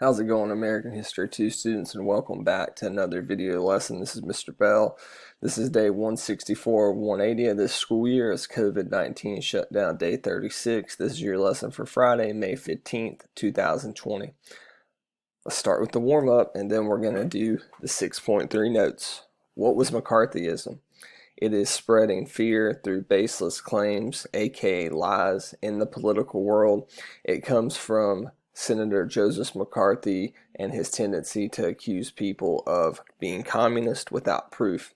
How's it going, American History 2 students, and welcome back to another video lesson. This is Mr. Bell. This is day 164 of 180 of this school year as COVID-19 shut down day 36. This is your lesson for Friday, May 15th, 2020. Let's start with the warm-up, and then we're going to do the 6.3 notes. What was McCarthyism? It is spreading fear through baseless claims, aka lies, in the political world. It comes from Senator Joseph McCarthy and his tendency to accuse people of being communist without proof.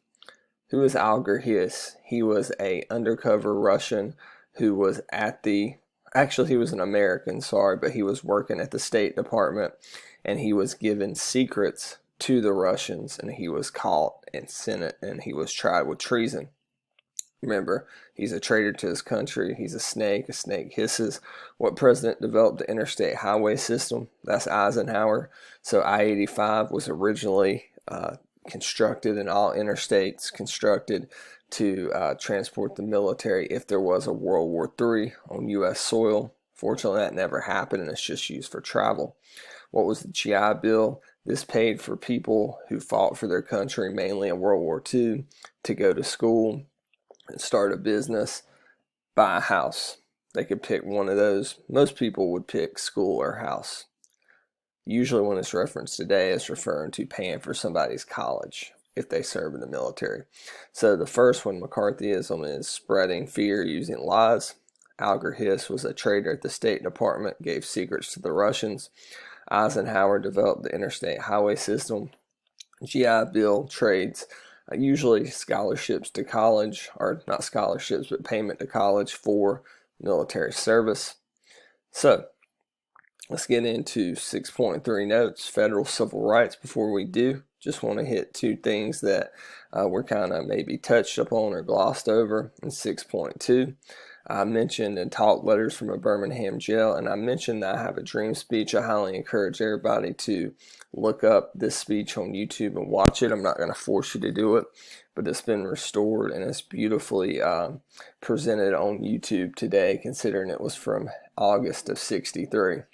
Who is Alger Hiss? He was an undercover Russian who was he was an American, but he was working at the State Department, and he was given secrets to the Russians, and he was caught and sent and he was tried with treason. Remember, he's a traitor to his country. He's a snake hisses. What president developed the interstate highway system? That's Eisenhower. So I-85 was originally constructed, and all interstates constructed to transport the military if there was a World War III on U.S. soil. Fortunately, that never happened, and it's just used for travel. What was the GI Bill? This paid for people who fought for their country, mainly in World War II, to go to school and start a business, buy a house. They could pick one of those. Most people would pick school or house. Usually when it's referenced today, it's referring to paying for somebody's college if they serve in the military. So the first one, McCarthyism, is spreading fear using lies. Alger Hiss was a traitor at the State Department, gave secrets to the Russians. Eisenhower developed the interstate highway system. GI Bill trades usually scholarships to college, or not scholarships, but payment to college for military service. So let's get into 6.3 notes, federal civil rights. Before we do, just want to hit two things that were kind of maybe touched upon or glossed over in 6.2. I mentioned and taught letters from a Birmingham jail, and I mentioned that I have a dream speech. I highly encourage everybody to look up this speech on YouTube and watch it. I'm not going to force you to do it, but it's been restored and it's beautifully presented on YouTube today, considering it was from August of '63.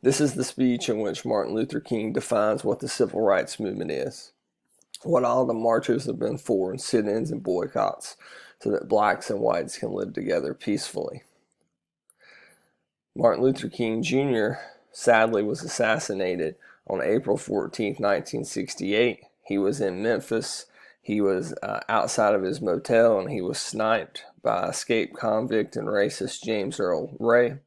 This is the speech in which Martin Luther King defines what the civil rights movement is, what all the marches have been for, and sit-ins and boycotts, so that blacks and whites can live together peacefully. Martin Luther King Jr. sadly was assassinated on April 14, 1968. He was in Memphis. He was outside of his motel, and he was sniped by escaped convict and racist James Earl Ray.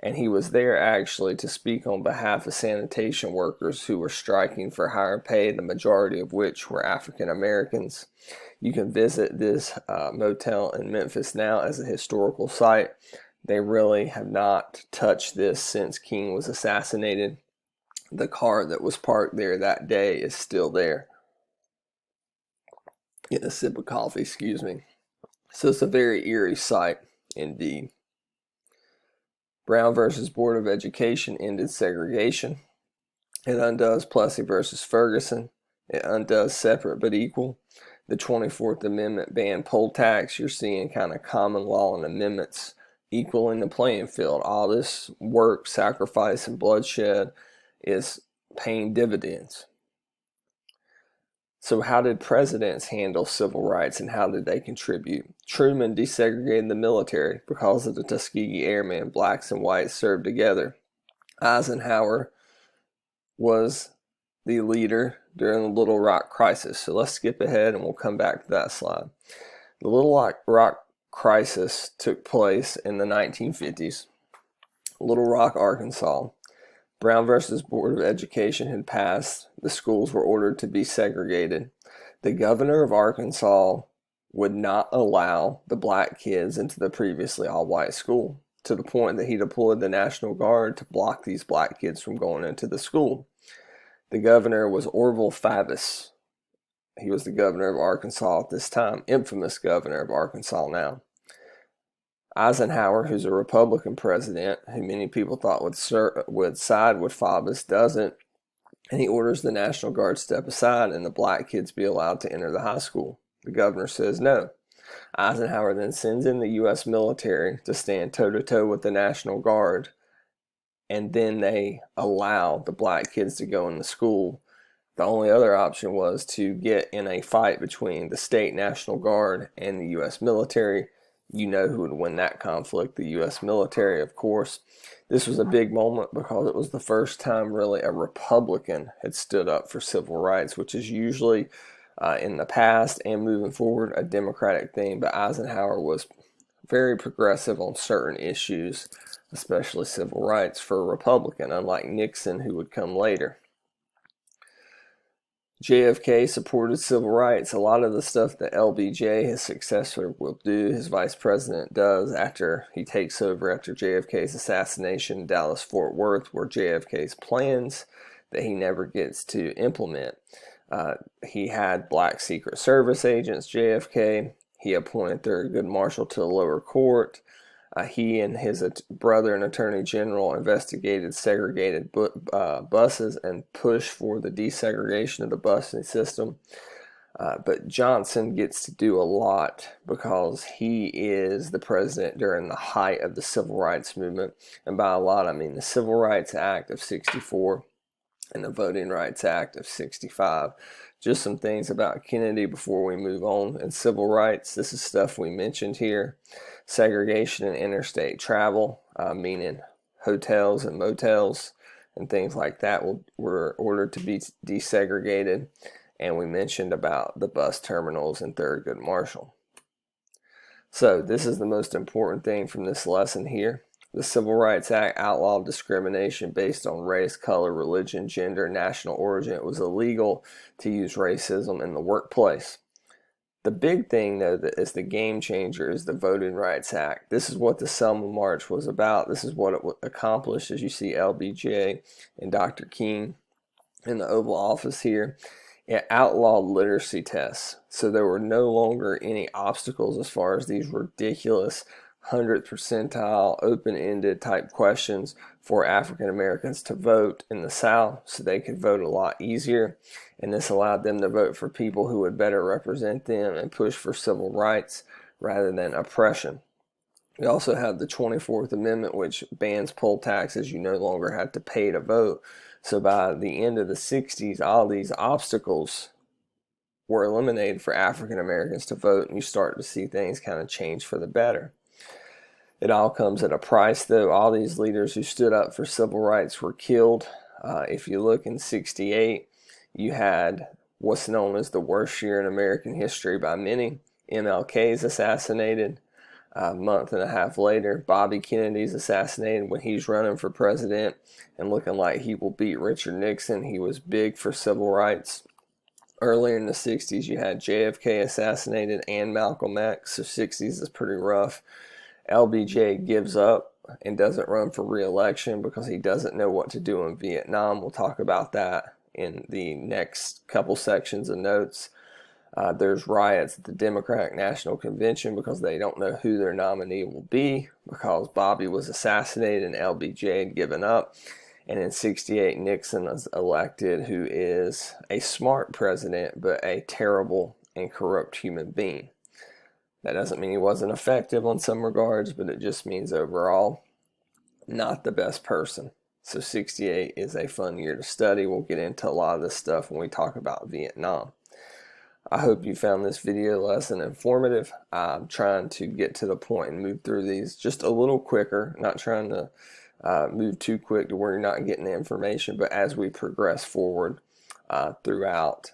And he was there actually to speak on behalf of sanitation workers who were striking for higher pay, the majority of which were African Americans. You can visit this motel in Memphis now as a historical site. They really have not touched this since King was assassinated. The car that was parked there that day is still there. Get a sip of coffee, excuse me. So it's a very eerie sight indeed. Brown versus Board of Education ended segregation. It undoes Plessy versus Ferguson. It undoes separate but equal. The 24th Amendment banned poll tax. You're seeing kind of common law and amendments equaling the playing field. All this work, sacrifice, and bloodshed is paying dividends. So how did presidents handle civil rights, and how did they contribute? Truman desegregated the military because of the Tuskegee Airmen. Blacks and whites served together. Eisenhower was the leader during the Little Rock Crisis. So let's skip ahead and we'll come back to that slide. The Little Rock Crisis took place in the 1950s. Little Rock, Arkansas. Brown versus Board of Education had passed. The schools were ordered to be segregated. The governor of Arkansas would not allow the black kids into the previously all-white school, to the point that he deployed the National Guard to block these black kids from going into the school. The governor was Orville Favis. He was the governor of Arkansas at this time, infamous governor of Arkansas now. Eisenhower, who's a Republican president, who many people thought would side with Favis, doesn't, and he orders the National Guard step aside and the black kids be allowed to enter the high school. The governor says no. Eisenhower then sends in the U.S. military to stand toe-to-toe with the National Guard and then they allow the black kids to go into school. The only other option was to get in a fight between the state National Guard and the U.S. military. You know who would win that conflict, the U.S. military, of course. This was a big moment because it was the first time really a Republican had stood up for civil rights, which is usually in the past and moving forward a Democratic thing, but Eisenhower was very progressive on certain issues, especially civil rights, for a Republican, unlike Nixon, who would come later. JFK supported civil rights. A lot of the stuff that LBJ, his successor, will do, his vice president does after he takes over after JFK's assassination in Dallas-Fort Worth, were JFK's plans that he never gets to implement. He had black Secret Service agents, JFK. He appointed Thurgood Marshall to the lower court. He and his brother and attorney general investigated segregated buses and pushed for the desegregation of the busing system. But Johnson gets to do a lot because he is the president during the height of the civil rights movement. And by a lot, I mean the Civil Rights Act of '64 and the Voting Rights Act of '65. Just some things about Kennedy before we move on. And civil rights, this is stuff we mentioned here. Segregation and interstate travel, meaning hotels and motels and things like that were ordered to be desegregated. And we mentioned about the bus terminals and Thurgood Marshall. So this is the most important thing from this lesson here. The Civil Rights Act outlawed discrimination based on race, color, religion, gender, national origin. It was illegal to use racism in the workplace. The big thing, though, that is the game changer is the Voting Rights Act. This is what the Selma March was about. This is what it accomplished, as you see LBJ and Dr. King in the Oval Office here. It outlawed literacy tests. So there were no longer any obstacles as far as these ridiculous 100th percentile, open-ended type questions for African Americans to vote in the South, so they could vote a lot easier. And this allowed them to vote for people who would better represent them and push for civil rights rather than oppression. We also have the 24th Amendment, which bans poll taxes. You no longer have to pay to vote. So by the end of the 60s, all these obstacles were eliminated for African Americans to vote, and you start to see things kind of change for the better. It all comes at a price, though. All these leaders who stood up for civil rights were killed. If you look in '68, you had what's known as the worst year in American history by many. MLK is assassinated. A month and a half later, Bobby Kennedy's assassinated when he's running for president and looking like he will beat Richard Nixon. He was big for civil rights. Earlier in the 60s, you had JFK assassinated and Malcolm X, so 60s is pretty rough. LBJ gives up and doesn't run for re-election because he doesn't know what to do in Vietnam. We'll talk about that in the next couple sections of notes. There's riots at the Democratic National Convention because they don't know who their nominee will be because Bobby was assassinated and LBJ had given up. And in '68, Nixon was elected, who is a smart president but a terrible and corrupt human being. That doesn't mean he wasn't effective on some regards, but it just means overall not the best person. So '68 is a fun year to study. We'll get into a lot of this stuff when we talk about Vietnam. I hope you found this video lesson informative. I'm trying to get to the point and move through these just a little quicker, not trying to move too quick to where you're not getting the information, but as we progress forward throughout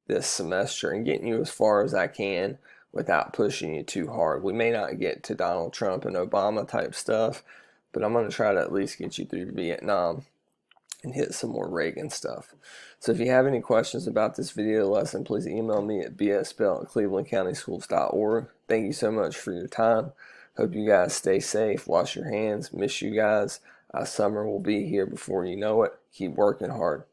this semester and getting you as far as I can without pushing you too hard. We may not get to Donald Trump and Obama type stuff, but I'm going to try to at least get you through Vietnam and hit some more Reagan stuff. So if you have any questions about this video lesson, please email me at bsbell@clevelandcountyschools.org. Thank you so much for your time. Hope you guys stay safe. Wash your hands. Miss you guys. Summer will be here before you know it. Keep working hard.